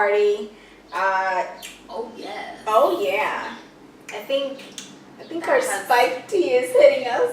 party. Oh yes. Oh yeah. I think our spiked tea is hitting us.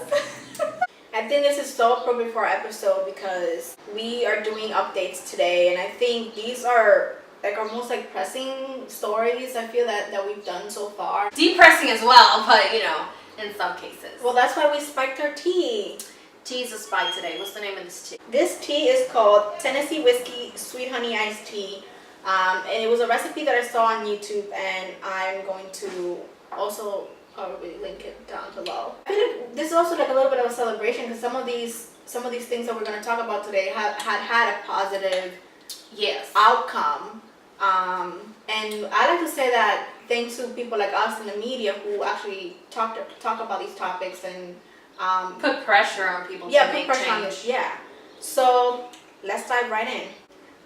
I think this is so appropriate for our episode because we are doing updates today, and I think these are like almost like pressing stories I feel that we've done so far. Depressing as well, but you know, in some cases. Well, that's why we spiked our tea. Tea's a spike today. What's the name of this tea? This tea is called Tennessee Whiskey Sweet Honey Iced Tea. And it was a recipe that I saw on YouTube, and I'm going to also probably link it down below. I feel like this is also like a little bit of a celebration because some of these things that we're going to talk about today had a positive outcome. And I like to say that thanks to people like us in the media who actually talk about these topics and put pressure on people to make change. So let's dive right in.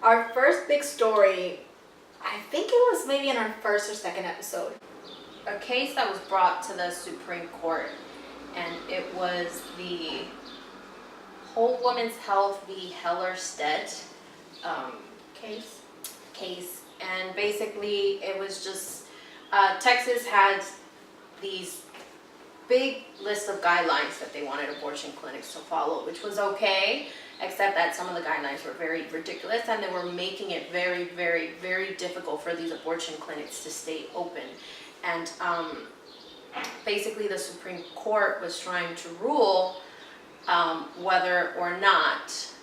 Our first big story, I think it was maybe in our first or second episode. A case that was brought to the Supreme Court, and it was the Whole Woman's Health v. Hellerstedt case. And basically it was just Texas had these big list of guidelines that they wanted abortion clinics to follow, which was okay, except that some of the guidelines were very ridiculous and they were making it very, very, very difficult for these abortion clinics to stay open. And basically the Supreme Court was trying to rule whether or not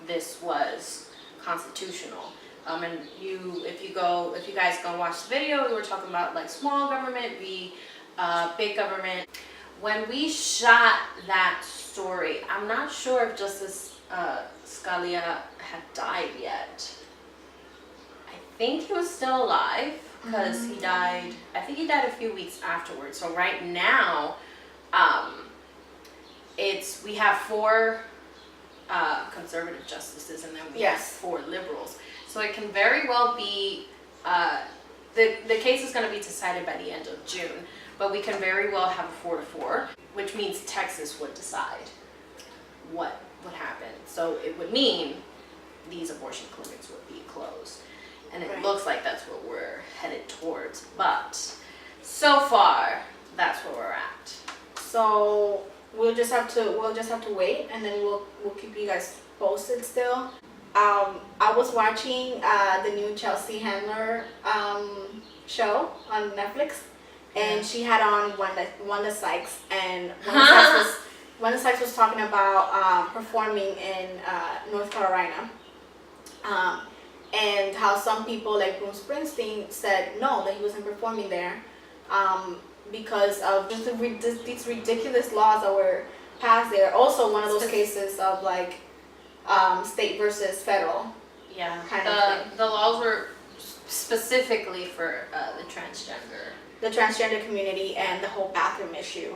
this was constitutional. And if you guys go watch the video, we were talking about like small government v. Big government. When we shot that story, I'm not sure if Justice Scalia had died yet. I think he was still alive because he died, I think he died a few weeks afterwards. So right now, we have 4 conservative justices and then we have 4 liberals. So it can very well be, the case is going to be decided by the end of June. But we can very well have a 4-4, which means Texas would decide what would happen. So it would mean these abortion clinics would be closed. And it looks like that's what we're headed towards. But so far, that's where we're at. So we'll just have to wait, and then we'll keep you guys posted still. I was watching the new Chelsea Handler show on Netflix. And she had on Wanda Sykes, and Wanda Sykes was talking about performing in North Carolina, and how some people like Bruce Springsteen said no, that he wasn't performing there because of just these ridiculous laws that were passed there. Also, one of those cases of like state versus federal. Yeah, kind of thing. The laws were specifically for the transgender community and the whole bathroom issue.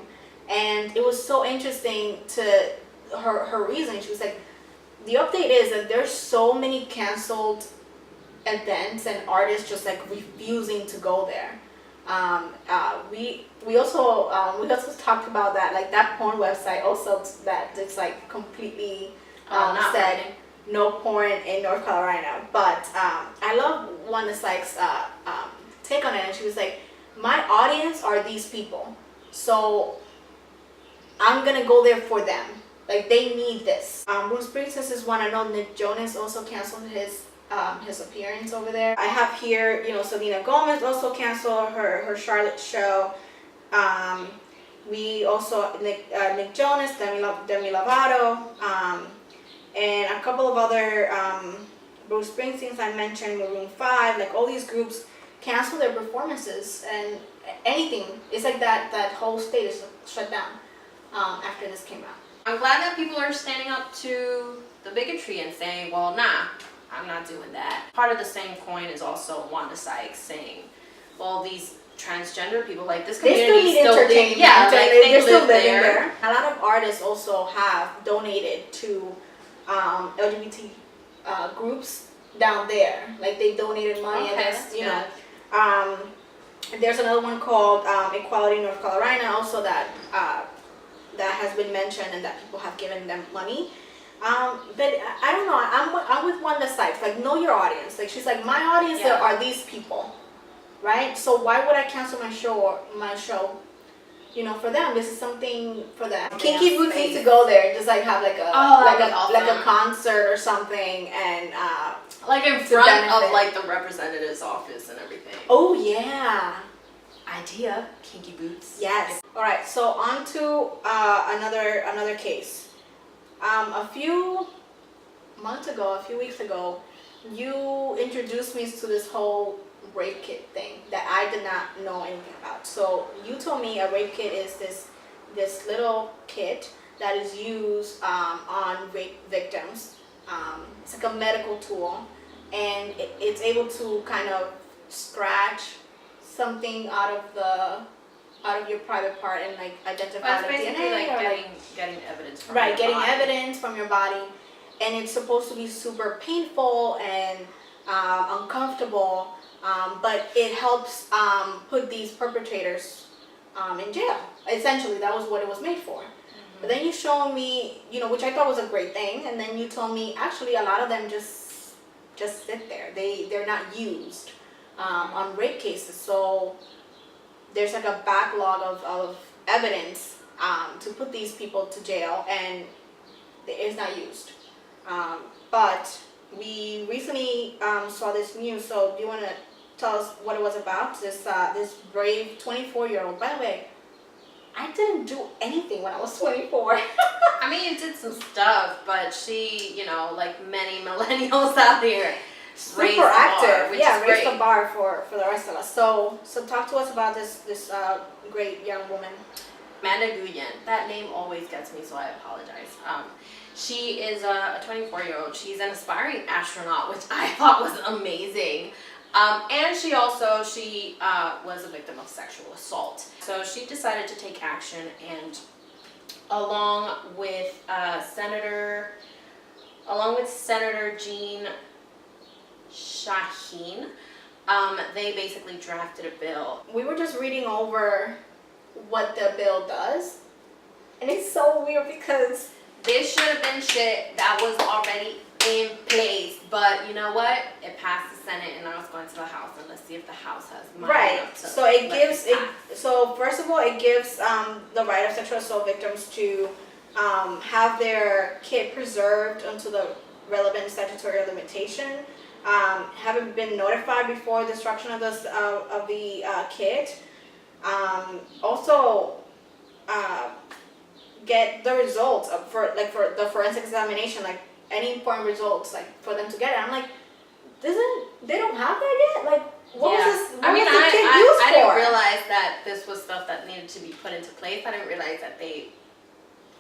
And it was so interesting to her reasoning. She was like, the update is that there's so many canceled events and artists just like refusing to go there. We also talked about that, like that porn website also that it's like completely said no porn in North Carolina. But I love Wanda Sykes' take on it, and she was like, my audience are these people, so I'm gonna go there for them. Like, they need this. Bruce Springsteen is one. I know Nick Jonas also canceled his appearance over there. I have here, Selena Gomez also canceled her Charlotte show. We also Nick Jonas, Demi Lovato, and a couple of other Bruce Springsteens I mentioned, Maroon 5, like all these groups cancel their performances and anything. It's like that whole state is shut down after this came out. I'm glad that people are standing up to the bigotry and saying, well, nah, I'm not doing that. Part of the same coin is also Wanda Sykes saying, well, these transgender people, like this community still live, they're still living there. A lot of artists also have donated to LGBT groups down there. Like they donated money, I guess, there's another one called Equality North Carolina also that has been mentioned and that people have given them money. But I don't know. I'm with one that's like know your audience. Like she's like my audience are these people, right? So why would I cancel my show? You know, for them, this is something for them. Kinky Boots needs to go there and just like have like a concert or something, and like in front of like the representative's office and everything. Oh yeah. Idea, Kinky Boots. Yes. All right. So on to another case. A few weeks ago, you introduced me to this whole rape kit thing that I did not know anything about. So you told me a rape kit is this little kit that is used on rape victims. It's like a medical tool, and it's able to kind of scratch something out of your private part and like identify the DNA. Like getting evidence from evidence from your body, and it's supposed to be super painful and uncomfortable, but it helps put these perpetrators in jail. Essentially, that was what it was made for. But then you showed me, which I thought was a great thing, and then you told me actually a lot of them just sit there. They're not used on rape cases. So there's like a backlog of evidence to put these people to jail, and it is not used. But we recently saw this news. So do you want to tell us what it was about? This brave 24-year-old. By the way, I didn't do anything when I was 24. I mean, you did some stuff, but she, like many millennials out here, super active. Raised the bar for the rest of us. So talk to us about this great young woman. Amanda Guyen. That name always gets me, so I apologize. She is a 24-year-old. She's an aspiring astronaut, which I thought was amazing. And she was a victim of sexual assault. So she decided to take action, and along with Senator Jean Shaheen, they basically drafted a bill. We were just reading over what the bill does, and it's so weird because this should have been shit that was already in place, but you know what? It passed the Senate, and now it's going to the House, and let's see if the House has money enough to So it gives it. So first of all, it gives the right of sexual assault victims to have their kit preserved until the relevant statutory limitation. Having been notified before destruction of the kit. Also, get the results for the forensic examination, like any important results, like for them to get it. I'm like, they don't have that yet? Like, what was this? What was the kit used for? I didn't realize that this was stuff that needed to be put into place. I didn't realize that they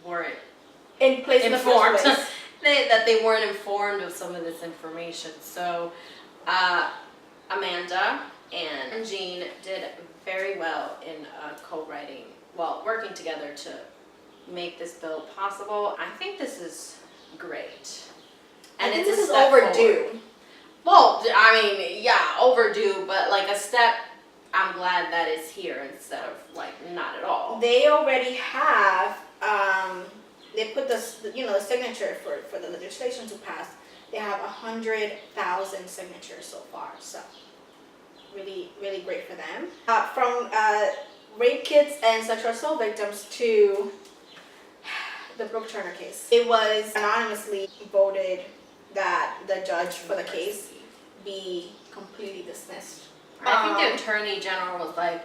weren't in place informed. In the first place. that they weren't informed of some of this information. So, Amanda and Jean did very well in working together to make this bill possible. I think this is great. And this is overdue. Forward. Well, I mean, yeah, overdue, but like a step. I'm glad that it's here instead of like not at all. They already have. They put the signature for the legislation to pass. They have 100,000 signatures so far. So really, really great for them. From rape kits and sexual assault victims to the Brooke Turner case. It was anonymously voted that the judge for the case be completely dismissed. I think the Attorney General was like,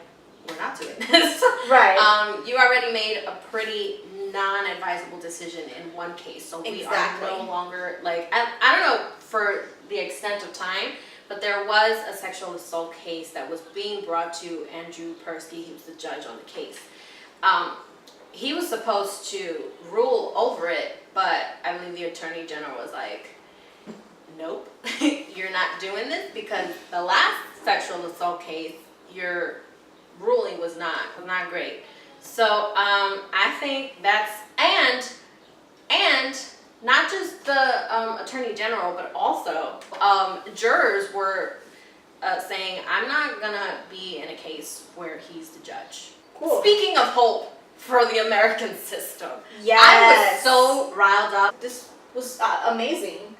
we're not doing this. Right. You already made a pretty non-advisable decision in one case, so we are no longer, like, I don't know for the extent of time, but there was a sexual assault case that was being brought to Andrew Persky. He was the judge on the case. He was supposed to rule over it, but I believe the Attorney General was like, nope, you're not doing this because the last sexual assault case, your ruling was not great. So I think that's, and not just the Attorney General, but also jurors were saying, I'm not gonna be in a case where he's the judge. Cool. Speaking of hope for the American system, yes. I was so riled up. This was amazing.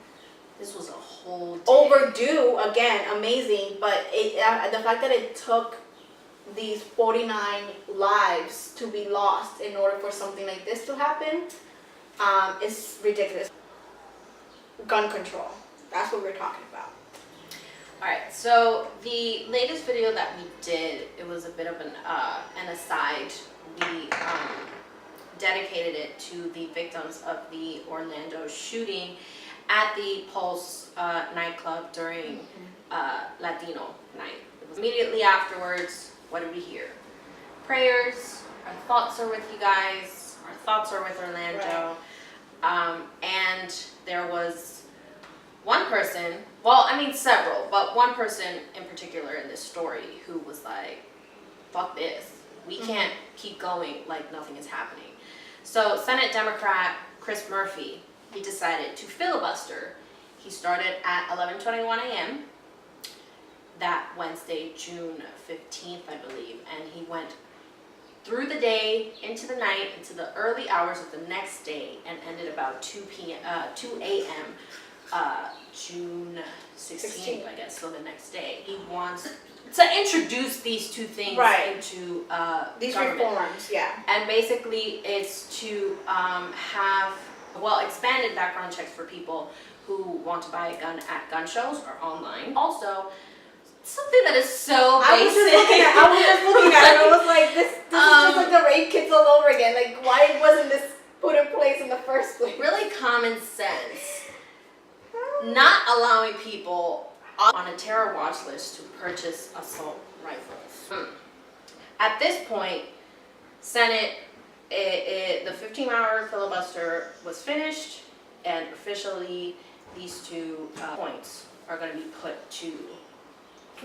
This was a whole day. Overdue, again, amazing, but the fact that it took these 49 lives to be lost in order for something like this to happen is ridiculous. Gun control, that's what we're talking about. Alright, so the latest video that we did, it was a bit of an aside. We dedicated it to the victims of the Orlando shooting at the Pulse nightclub during Latino night. It was immediately afterwards. What did we hear? Prayers. Our thoughts are with you guys. Our thoughts are with Orlando. Right. And there was one person, well, I mean several, but one person in particular in this story who was like, fuck this. We can't keep going like nothing is happening. So Senate Democrat Chris Murphy, he decided to filibuster. He started at 11:21 a.m. that Wednesday, June 15th, I believe, and he went through the day, into the night, into the early hours of the next day, and ended about 2 a.m. June 16th, I guess, so the next day. He wants to introduce these two things into these government. Reforms, yeah. And basically it's to have, well, expanded background checks for people who want to buy a gun at gun shows or online. Also, something that is so basic. I was just looking at it, and I was like, this is just like the rape kits all over again. Like, why wasn't this put in place in the first place? Really common sense. Not allowing people on a terror watch list to purchase assault rifles. At this point, Senate, the 15-hour filibuster was finished, and officially these two points are going to be put to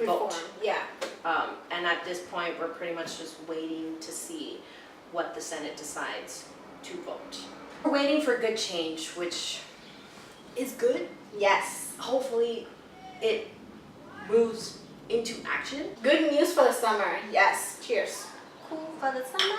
vote. Yeah. And at this point, we're pretty much just waiting to see what the Senate decides to vote. We're waiting for good change, which is good. Yes. Hopefully it moves into action. Good news for the summer. Yes. Cheers. Cool for the summer.